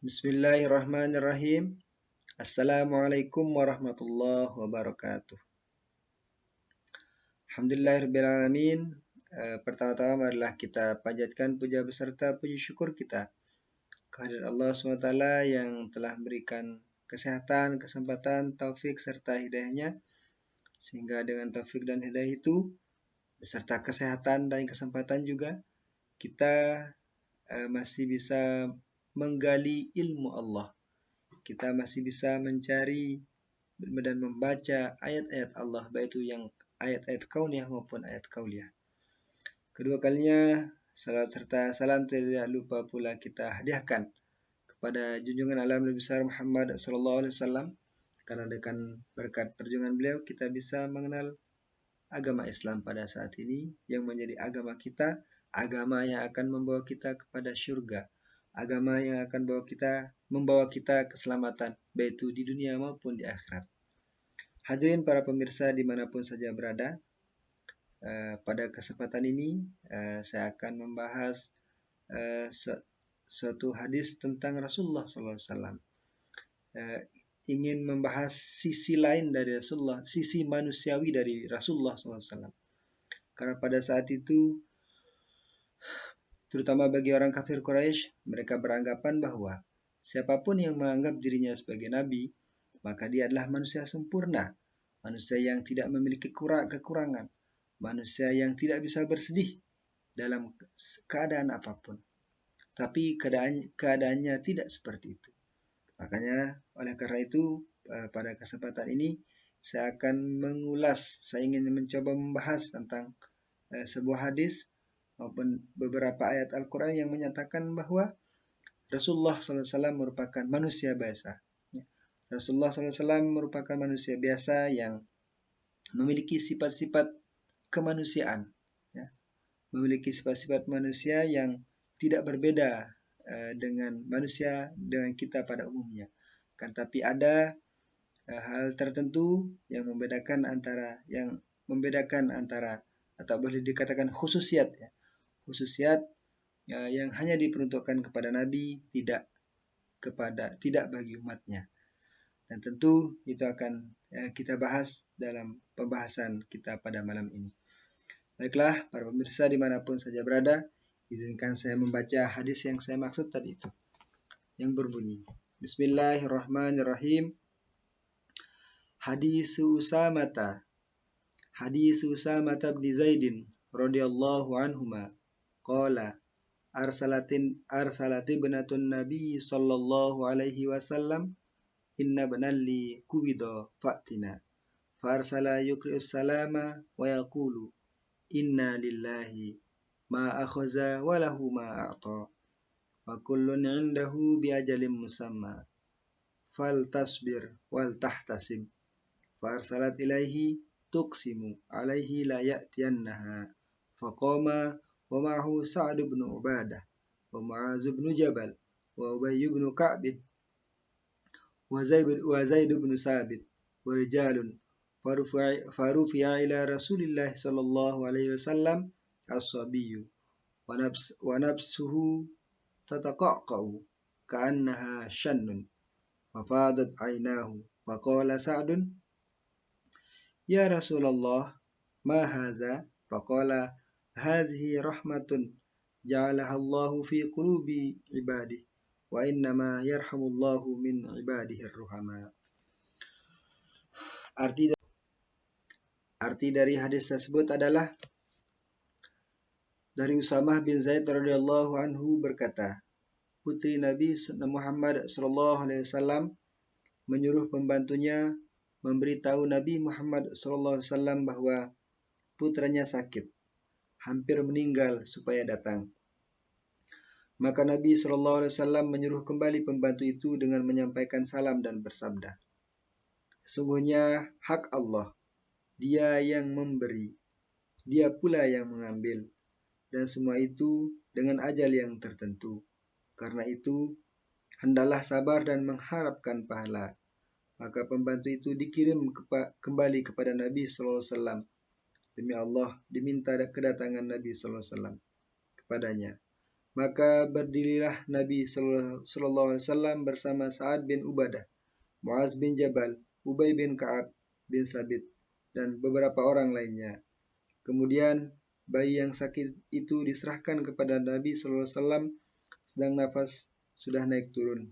Bismillahirrahmanirrahim. Assalamualaikum warahmatullahi wabarakatuh. Alhamdulillahirrahmanirrahim. Pertama-tama marilah kita panjatkan puja beserta puji syukur kita kehadirat Allah SWT yang telah memberikan kesehatan, kesempatan, taufik serta hidayahnya, sehingga dengan taufik dan hidayah itu beserta kesehatan dan kesempatan juga kita masih bisa menggali ilmu Allah. Kita masih bisa mencari dan membaca ayat-ayat Allah, baik itu yang ayat-ayat kauniyah maupun ayat qauliyah. Kedua kalinya, salawat serta salam tidak lupa pula kita hadiahkan kepada junjungan alam Nabi besar Muhammad SAW, karena dengan berkat perjuangan beliau kita bisa mengenal agama Islam pada saat ini yang menjadi agama kita, agama yang akan membawa kita kepada syurga, agama yang akan membawa kita keselamatan, baik itu di dunia maupun di akhirat. Hadirin para pemirsa dimanapun saja berada, pada kesempatan ini saya akan membahas suatu hadis tentang Rasulullah SAW. Ingin membahas sisi lain dari Rasulullah, sisi manusiawi dari Rasulullah SAW. Karena pada saat itu, terutama bagi orang kafir Quraisy, mereka beranggapan bahwa siapapun yang menganggap dirinya sebagai nabi, maka dia adalah manusia sempurna, manusia yang tidak memiliki kekurangan, manusia yang tidak bisa bersedih dalam keadaan apapun. Tapi keadaannya tidak seperti itu. Makanya oleh karena itu pada kesempatan ini saya akan saya ingin mencoba membahas tentang sebuah hadis maupun beberapa ayat Al-Quran yang menyatakan bahwa Rasulullah SAW merupakan manusia biasa. Rasulullah SAW merupakan manusia biasa yang memiliki sifat-sifat kemanusiaan, memiliki sifat-sifat manusia yang tidak berbeda dengan kita pada umumnya. Tapi ada hal tertentu yang membedakan antara atau boleh dikatakan khususiat, khususiat yang hanya diperuntukkan kepada Nabi, tidak bagi umatnya. Dan tentu itu akan kita bahas dalam pembahasan kita pada malam ini. Baiklah, para pemirsa dimanapun saja berada, izinkan saya membaca hadis yang saya maksud tadi itu, yang berbunyi, Bismillahirrahmanirrahim. Hadis Usamata bin Zaidin radhiyallahu anhuma qala arsalat ibnatun nabi sallallahu alaihi wasallam inna banalli kubida fa'tina fa arsala yuqri'us salama wa yaqulu inna lillahi ma akhaza wa lahu ma a'ta wa kullun 'indahu bi ajalin musamma fal tasbir wal tahtasib fa arsalat ilaihi tuqsimu alaihi la ya'tiyannaha faqama wa ma'ahu Sa'd bin Ubadah wa Mu'az bin Jabal wa Ubay bin Ka'b wa Zaid bin Sabit wa rijalun farufi'a ila Rasulillah sallallahu alaihi wasallam as-sabiyyu wa nafsuhu tataqa'qa'u ka'annaha shannun wa fadat 'aynahu wa qala Sa'dun ya Rasulullah ma hadza faqala hadhihi rahmatun ja'alaha Allahu fi qulubi ibadihi wa innama yarhamullahu min ibadihi ar-ruhama. Arti dari hadis tersebut adalah dari Usamah bin Zaid radhiyallahu anhu berkata, putri Nabi Muhammad sallallahu alaihi wasallam menyuruh pembantunya memberitahu Nabi Muhammad sallallahu alaihi wasallam bahwa putranya sakit, hampir meninggal supaya datang. Maka Nabi sallallahu alaihi wasallam menyuruh kembali pembantu itu dengan menyampaikan salam dan bersabda, sesungguhnya hak Allah, Dia yang memberi, Dia pula yang mengambil, dan semua itu dengan ajal yang tertentu. Karena itu, hendaklah sabar dan mengharapkan pahala. Maka pembantu itu dikirim kembali kepada Nabi sallallahu alaihi wasallam. Demi Allah, diminta kedatangan Nabi sallallahu alaihi wasallam kepadanya. Maka berdirilah Nabi Sallallahu Alaihi Wasallam bersama Sa'ad bin Ubadah, Muaz bin Jabal, Ubay bin Ka'ab bin Sabit, dan beberapa orang lainnya. Kemudian bayi yang sakit itu diserahkan kepada Nabi Sallallahu Alaihi Wasallam sedang nafas sudah naik turun.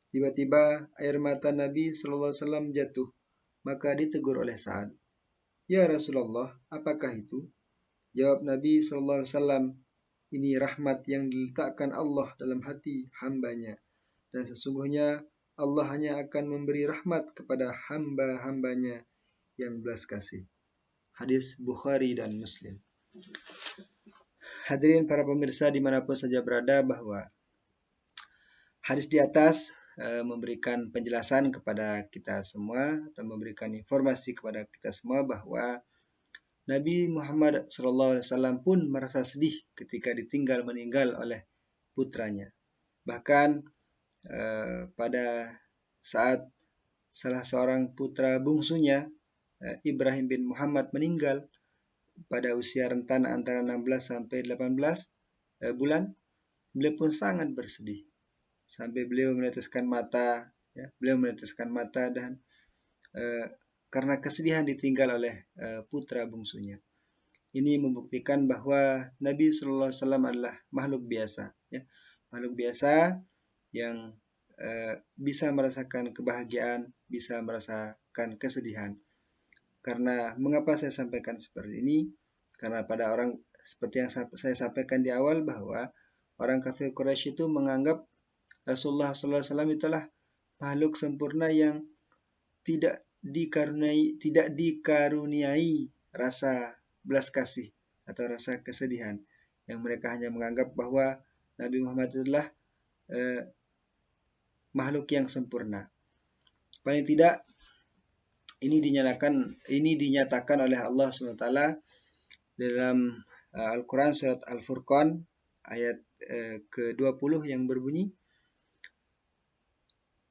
Tiba-tiba air mata Nabi Sallallahu Alaihi Wasallam jatuh, maka ditegur oleh Sa'ad. Ya Rasulullah, apakah itu? Jawab Nabi Sallallahu Alaihi Wasallam, ini rahmat yang diletakkan Allah dalam hati hambanya. Dan sesungguhnya Allah hanya akan memberi rahmat kepada hamba-hambanya yang belas kasih. Hadis Bukhari dan Muslim. Hadirin para pemirsa dimanapun saja berada, bahwa hadis di atas memberikan penjelasan kepada kita semua atau memberikan informasi kepada kita semua bahwa Nabi Muhammad SAW pun merasa sedih ketika meninggal oleh putranya. Bahkan pada saat salah seorang putra bungsunya, Ibrahim bin Muhammad, meninggal pada usia rentan antara 16 sampai 18 bulan, beliau pun sangat bersedih. Sampai beliau meneteskan mata, dan karena kesedihan ditinggal oleh putra bungsunya. Ini membuktikan bahwa Nabi Sallallahu Alaihi Wasallam adalah makhluk biasa, makhluk biasa yang bisa merasakan kebahagiaan, bisa merasakan kesedihan. Karena mengapa saya sampaikan seperti ini? Karena pada orang seperti yang saya sampaikan di awal, bahwa orang kafir Quraisy itu menganggap Rasulullah SAW itulah makhluk sempurna yang tidak dikaruniai rasa belas kasih atau rasa kesedihan. Yang mereka hanya menganggap bahwa Nabi Muhammad adalah makhluk yang sempurna. Paling tidak ini dinyatakan oleh Allah SWT dalam Al-Quran surat Al-Furqan ayat ke-20 yang berbunyi,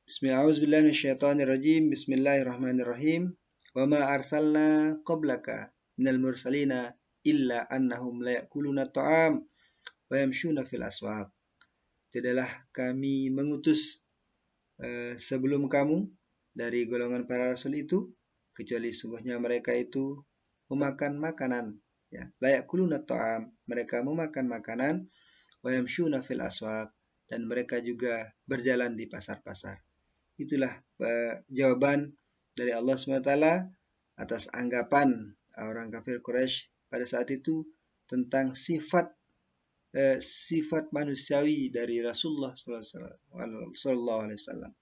Bismillahirrahmanirrahim. Bismillahirrahmanirrahim. Wa ma arsalna qablaka minal mursalina illa annahum la yakuluna ta'am wa yamshuna fil aswaq. Tidaklah kami mengutus sebelum kamu dari golongan para rasul itu, kecuali sungguhnya mereka itu memakan makanan, la yakuluna ta'am, mereka memakan makanan, wa yamshuna fil aswaq, dan mereka juga berjalan di pasar-pasar. Itulah jawaban dari Allah SWT atas anggapan orang kafir Quraisy pada saat itu tentang sifat manusiawi dari Rasulullah Sallallahu Alaihi Wasallam.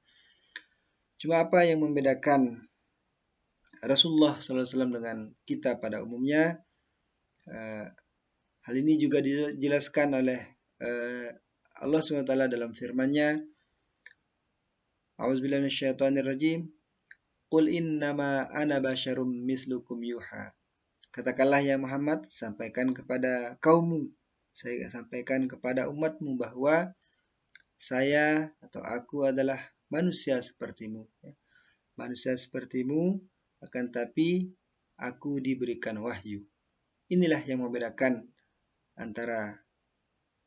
Cuma apa yang membedakan Rasulullah Sallallahu Alaihi Wasallam dengan kita pada umumnya? Hal ini juga dijelaskan oleh Allah SWT dalam firman-Nya, A'udzubillahi minasyaitonirrajim. Qul innama ana basyarum mislukum yuha. Katakanlah ya Muhammad, sampaikan kepada kaummu, saya sampaikan kepada umatmu bahwa saya atau aku adalah manusia sepertimu. Manusia sepertimu, akan tapi aku diberikan wahyu. Inilah yang membedakan antara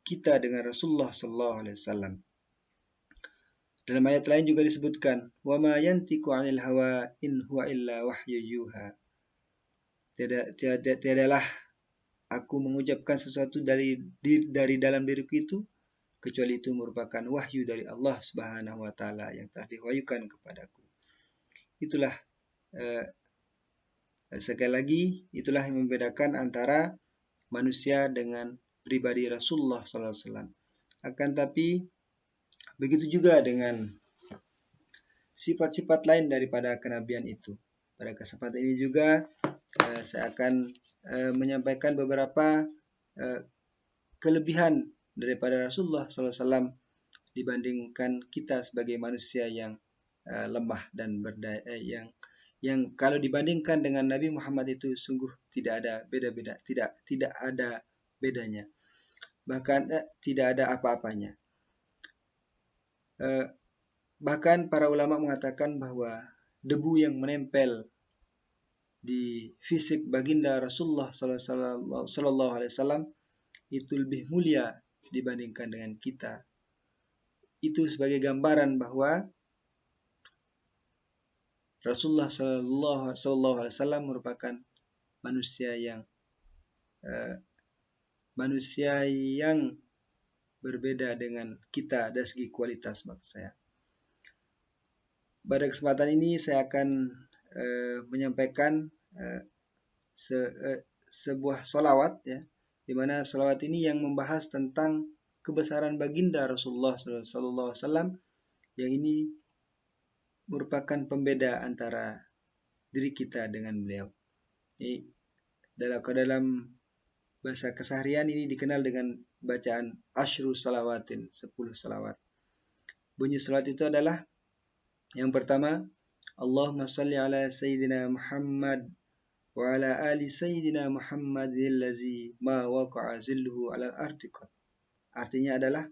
kita dengan Rasulullah SAW. Dalam ayat lain juga disebutkan, wa ma yantiqu 'anil hawa in huwa illa wahyu yuha. Tiadalah aku mengucapkan sesuatu dari dalam diriku itu, kecuali itu merupakan wahyu dari Allah Subhanahu wa taala yang telah diwahyukan kepadaku. Itulah sekali lagi, itulah yang membedakan antara manusia dengan pribadi Rasulullah SAW. Akan tapi begitu juga dengan sifat-sifat lain daripada kenabian itu. Pada kesempatan ini juga saya akan menyampaikan beberapa kelebihan daripada Rasulullah SAW dibandingkan kita sebagai manusia yang lemah dan berdaya, yang kalau dibandingkan dengan Nabi Muhammad itu sungguh tidak ada beda-beda, tidak ada bedanya, bahkan tidak ada apa-apanya. Bahkan para ulama mengatakan bahwa debu yang menempel di fisik baginda Rasulullah Sallallahu Alaihi Wasallam itu lebih mulia dibandingkan dengan kita. Itu sebagai gambaran bahwa Rasulullah Sallallahu Alaihi Wasallam merupakan manusia yang berbeda dengan kita dari segi kualitas, maksud saya. Pada kesempatan ini saya akan menyampaikan sebuah sholawat, ya, di mana sholawat ini yang membahas tentang kebesaran baginda Rasulullah Sallallahu Alaihi Wasallam, yang ini merupakan pembeda antara diri kita dengan beliau. Ini dalam bahasa keseharian ini dikenal dengan bacaan asyru salawatin, 10 salawat. Bunyi salawat itu adalah yang pertama, Allahumma salli ala Sayyidina Muhammad wa ala ali Sayyidina Muhammadil ladzi ma waqa'a zilluhu ala al-ardi. Artinya adalah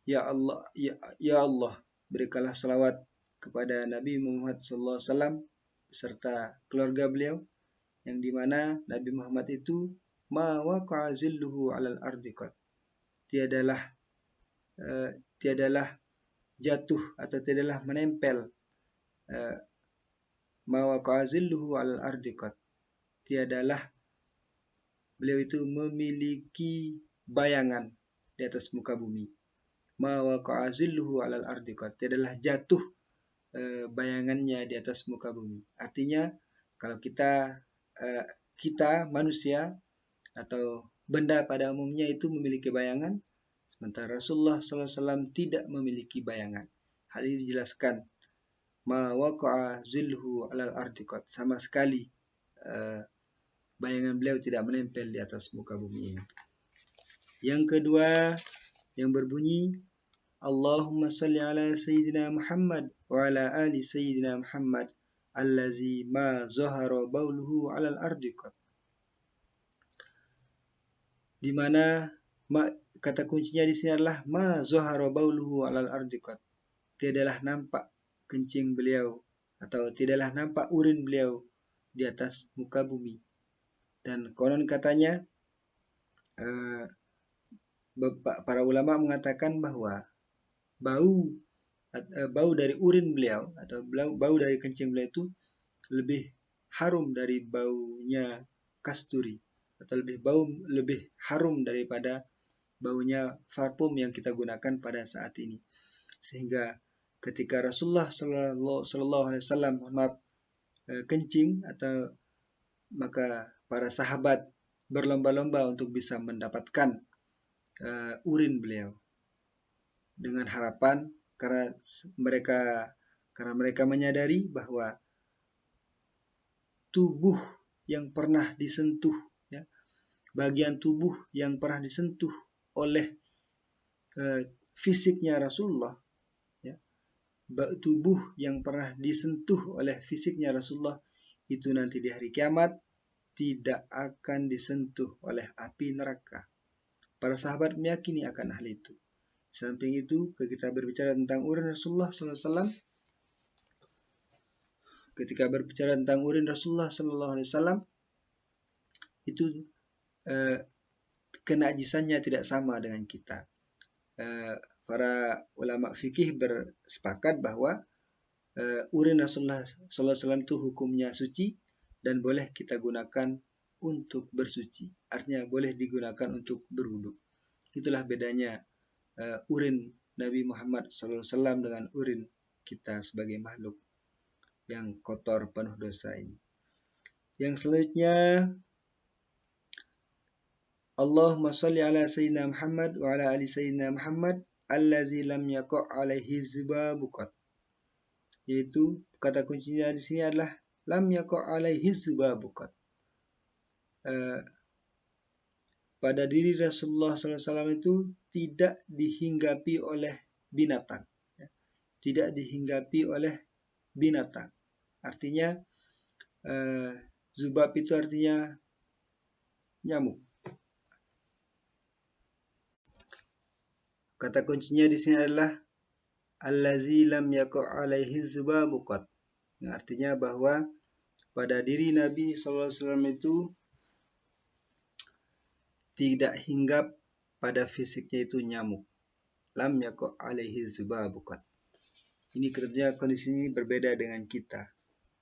Ya Allah, berikanlah salawat kepada Nabi Muhammad SAW serta keluarga beliau, yang dimana Nabi Muhammad itu ma waqa'a zilluhu 'alal ardi qad. Tiadalah jatuh atau tiadalah menempel ma waqa'a zilluhu 'alal ardi qad. Tiadalah beliau itu memiliki bayangan di atas muka bumi. Ma waqa'a zilluhu 'alal ardi qad. Tiadalah jatuh bayangannya di atas muka bumi. Artinya kalau kita manusia atau benda pada umumnya itu memiliki bayangan, sementara Rasulullah SAW tidak memiliki bayangan. Hal ini dijelaskan ma waqa'a zilluhu 'alal ardi qad. Sama sekali bayangan beliau tidak menempel di atas muka bumi ini. Yang kedua yang berbunyi Allahumma salli ala Sayyidina Muhammad wa ala ali Sayyidina Muhammad allazi ma zahara bauluhu alal ardi qad. Di mana kata kuncinya di sini adalah ma zahara bauluhu alal ardi qad. Tiadalah nampak kencing beliau atau tiadalah nampak urin beliau di atas muka bumi. Dan konon katanya para ulama mengatakan bahwa bau dari urin beliau atau bau dari kencing beliau itu lebih harum dari baunya kasturi, atau lebih harum daripada baunya parfum yang kita gunakan pada saat ini. Sehingga ketika Rasulullah Sallallahu Alaihi Wasallam kencing, atau maka para sahabat berlomba-lomba untuk bisa mendapatkan urin beliau, dengan harapan karena mereka menyadari bahwa tubuh yang pernah disentuh, ya, bagian tubuh yang pernah disentuh oleh fisiknya Rasulullah, ya, tubuh yang pernah disentuh oleh fisiknya Rasulullah itu nanti di hari kiamat tidak akan disentuh oleh api neraka. Para sahabat meyakini akan hal itu. Samping itu, ketika berbicara tentang urin Rasulullah SAW, itu kenajisannya tidak sama dengan kita. Para ulama fikih bersepakat bahwa urin Rasulullah SAW itu hukumnya suci dan boleh kita gunakan untuk bersuci. Artinya boleh digunakan untuk berwudu. Itulah bedanya urin Nabi Muhammad SAW dengan urin kita sebagai makhluk yang kotor penuh dosa ini. Yang selanjutnya, Allahumma salli ala Sayyidina Muhammad wa ala ali Sayyidina Muhammad allazi lam yaqa' alaihi zubabu qat. Yaitu kata kuncinya di sini adalah lam yaqa' alaihi zubabu qat. Pada diri Rasulullah SAW itu tidak dihinggapi oleh binatang, ya. Tidak dihinggapi oleh binatang. Artinya zubab itu artinya nyamuk. Kata kuncinya di sini adalah allazi lam yaqa' alaihi zubabu qat. Artinya bahwa pada diri Nabi SAW itu tidak hinggap pada fisiknya itu nyamuk. Lam yaqa alaihi zubabu qat. Ini kerja kondisi ini berbeda dengan kita.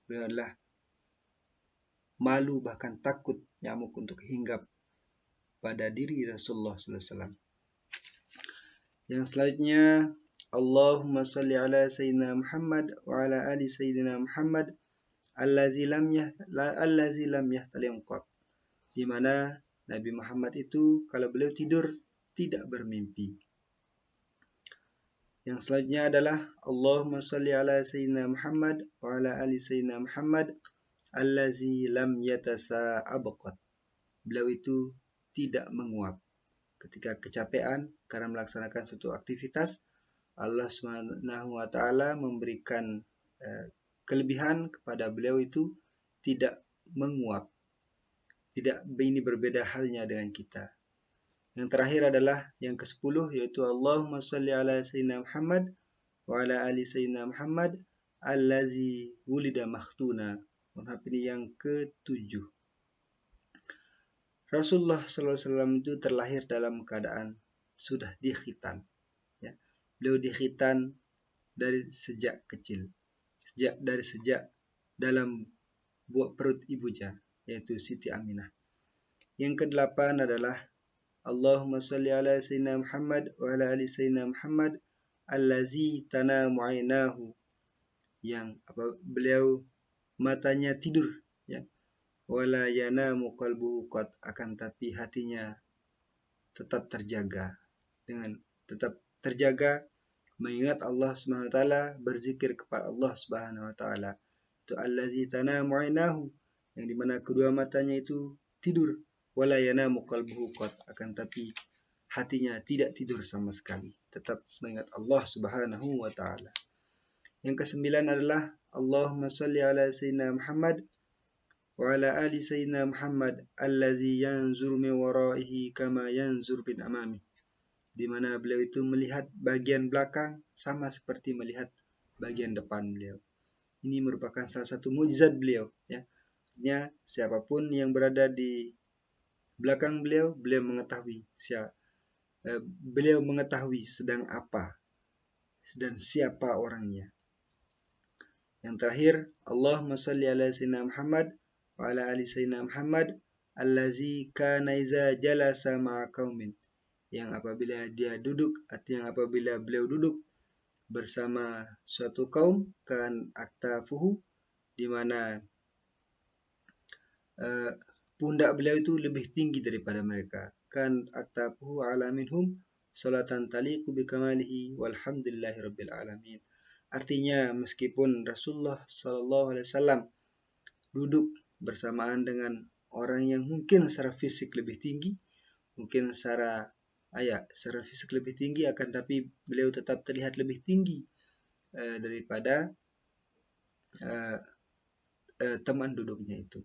Beliau adalah malu bahkan takut nyamuk untuk hinggap pada diri Rasulullah SAW. Yang selanjutnya, Allahumma salli ala Sayyidina Muhammad wa ala ali Sayyidina Muhammad allazi lam yahtalim qat. Di mana Nabi Muhammad itu kalau beliau tidur tidak bermimpi. Yang selanjutnya adalah Allahumma salli ala Sayyidina Muhammad wa ala ali Sayyidina Muhammad allazi lam yatasa'ab qat. Beliau itu tidak menguap. Ketika kecapean karena melaksanakan suatu aktivitas, Allah Subhanahu wa taala memberikan kelebihan kepada beliau itu tidak menguap. Tidak, ini berbeda halnya dengan kita. Yang terakhir adalah yang ke-10, yaitu Allahumma salli ala Sayyidina Muhammad wa ala ali Sayyidina Muhammad allazi wulida makhtuna. Ini yang ke-7. Rasulullah SAW itu terlahir dalam keadaan sudah dikhitan. Ya. Beliau dikhitan dari sejak kecil, sejak dalam perut ibunya, yaitu Siti Aminah. Yang ke-8 adalah Allahumma salli ala Sayyidina Muhammad wa ala ali Sayyidina Muhammad allazi tanamu ainahu, yang beliau matanya tidur, ya. Wala yanamu qalbuhu qat, akan tapi hatinya tetap terjaga, mengingat Allah Subhanahu wa taala, berzikir kepada Allah Subhanahu wa taala. Itu allazi tanamu ainahu, yang dimana kedua matanya itu tidur. Wala yanamu qalbuhu qat, akan tapi hatinya tidak tidur sama sekali, tetap mengingat Allah Subhanahu wa taala. Yang ke-9 adalah Allahumma salli ala Sayyidina Muhammad wa ala ali Sayyidina Muhammad allazi yanzur min waraihi kama yanzur bin amami. Di mana beliau itu melihat bagian belakang sama seperti melihat bagian depan beliau. Ini merupakan salah satu mukjizat beliau, ya. Artinya siapapun yang berada di belakang beliau, beliau mengetahui sedang apa dan siapa orangnya. Yang terakhir, Allahumma salli ala Sayyidina Muhammad wa ala ali Sayyidina Muhammad allazi kana iza jalasa ma'a qaumin, yang apabila dia duduk, artinya apabila beliau duduk bersama suatu kaum, kan aktafuhu, di mana pundak beliau itu lebih tinggi daripada mereka. Kan aktafuhu ala minhum salatan taliqu bikamalihi walhamdulillahi rabbil alamin. Artinya meskipun Rasulullah SAW duduk bersamaan dengan orang yang mungkin secara fisik lebih tinggi, akan tapi beliau tetap terlihat lebih tinggi daripada teman duduknya itu.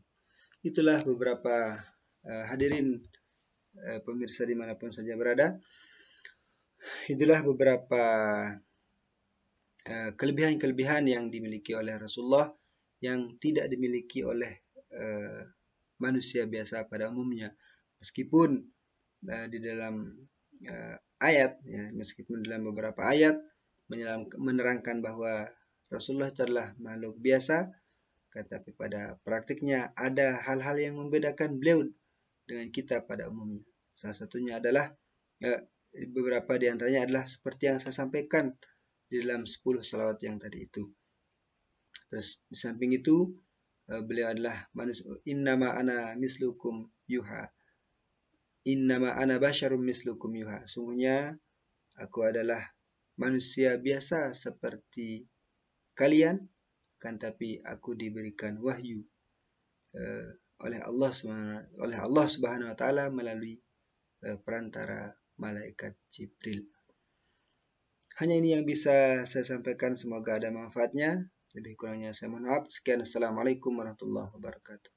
Itulah beberapa hadirin pemirsa dimanapun saja berada. Itulah beberapa kelebihan-kelebihan yang dimiliki oleh Rasulullah yang tidak dimiliki oleh manusia biasa pada umumnya. Meskipun di dalam ayat, ya, meskipun dalam beberapa ayat menerangkan bahwa Rasulullah adalah makhluk biasa, tetapi pada praktiknya ada hal-hal yang membedakan beliau dengan kita pada umumnya. Salah satunya adalah beberapa di antaranya adalah seperti yang saya sampaikan di dalam 10 salawat yang tadi itu. Terus di samping itu beliau adalah manusia. Innama ana mislukum yuha. Innama ana basyarum mislukum yuha. Sungguhnya aku adalah manusia biasa seperti kalian, kan tapi aku diberikan wahyu oleh Allah Subhanahu wa taala melalui perantara malaikat Jibril. Hanya ini yang bisa saya sampaikan, semoga ada manfaatnya. Lebih kurangnya saya mohon maaf. Sekian, assalamualaikum warahmatullahi wabarakatuh.